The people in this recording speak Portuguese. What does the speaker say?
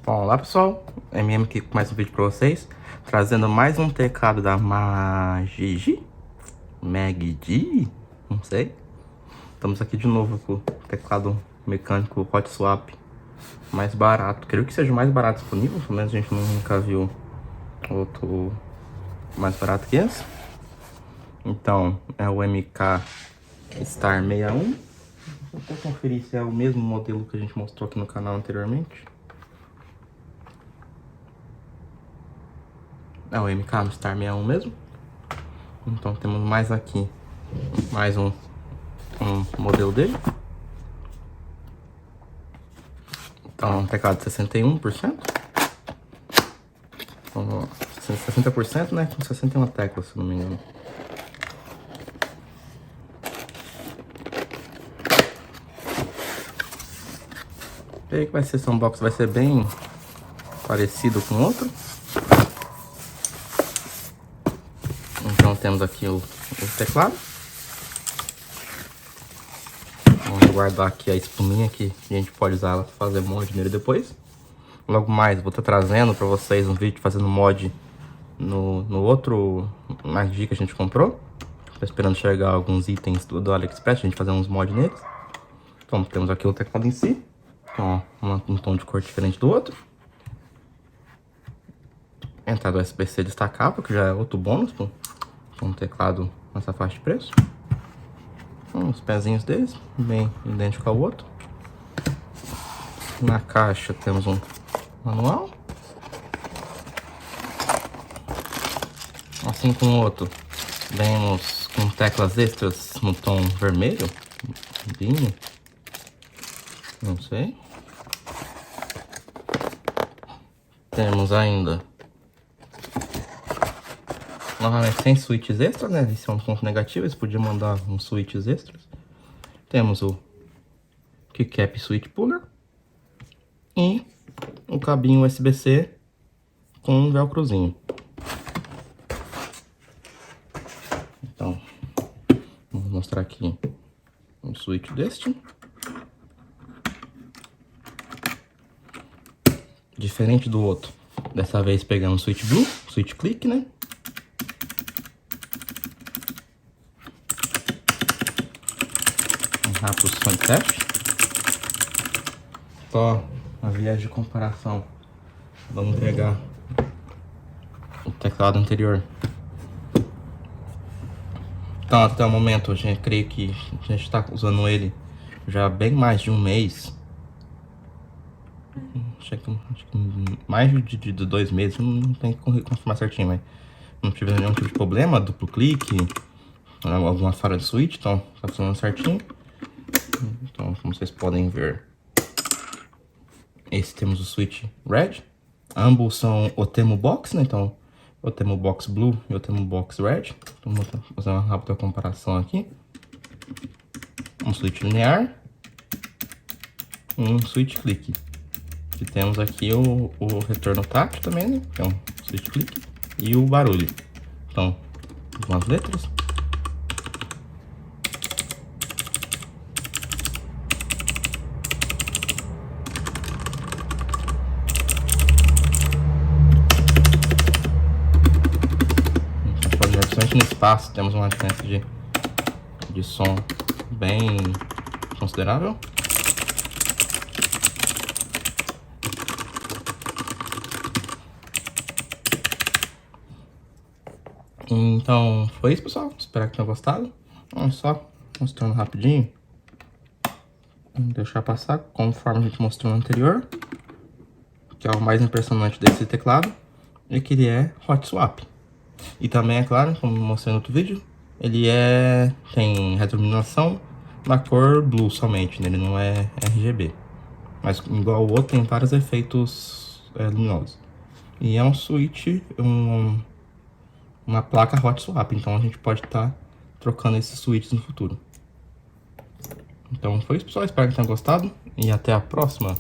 Olá pessoal, MM aqui com mais um vídeo para vocês, trazendo mais um teclado da Magigi, não sei. Estamos aqui de novo com o teclado mecânico Hot Swap mais barato, creio que seja o mais barato disponível, pelo menos a gente nunca viu outro mais barato que esse. Então é o MK Star 61, vou até conferir se é o mesmo modelo que a gente mostrou aqui no canal anteriormente. É o MK Star 61 mesmo. Então temos mais aqui, mais um modelo dele. Então um teclado de 61%. Então, 60%, né? Com 61 teclas, se não me engano. Creio que vai ser, esse unboxing vai ser bem parecido com o outro. Então temos aqui o teclado. Vamos guardar aqui a espuminha que a gente pode usar ela para fazer mod nele depois. Logo mais vou estar trazendo para vocês um vídeo fazendo mod no outro Magigi que a gente comprou. Tô esperando chegar alguns itens do AliExpress, a gente fazer uns mods neles. Então temos aqui o teclado em si. Então, um tom de cor diferente do outro. Entrada USB-C destacável, que já é outro bônus para um teclado nessa faixa de preço. Os pezinhos deles, bem idêntico ao outro. Na caixa temos um manual. Assim como o outro, vemos com teclas extras no tom vermelho. Vinho. Não sei. Temos ainda, novamente, sem switches extras, né? Esse é um ponto negativo, eles podiam mandar uns switches extras. Temos o keycap switch puller e o cabinho USB-C com um velcrozinho. Então, vou mostrar aqui um switch deste. Diferente do outro, dessa vez pegamos o switch blue, switch click, né? Um rápido som de teste. Só a viés de comparação, vamos pegar o teclado anterior. Então até o momento a gente creio que a gente está usando ele já há bem mais de um mês. Acho que mais de 2 meses, não tem que confirmar certinho, mas não tive nenhum tipo de problema, duplo clique, alguma falha de switch, então tá funcionando certinho. Então, como vocês podem ver, esse temos o switch red, ambos são Otemu Box, né? Então Otemu Box Blue e Otemu Box Red. Então vou fazer uma rápida comparação aqui. Um switch linear e um switch click. E temos aqui o retorno tátil também, né? Que é um switch click. E o barulho. Então, algumas letras. Então, principalmente no espaço, temos uma diferença de som bem considerável. Então foi isso, pessoal, espero que tenham gostado. Vamos só mostrando rapidinho, vamos deixar passar conforme a gente mostrou no anterior, que é o mais impressionante desse teclado, é que ele é Hot Swap. E também, é claro, como mostrei no outro vídeo, ele tem retroiluminação na cor blue somente, né? Ele não é RGB, mas igual o outro tem vários efeitos luminosos. E é um switch, uma placa Hot Swap, então a gente pode estar trocando esses switches no futuro. Então foi isso, pessoal, espero que tenham gostado e até a próxima.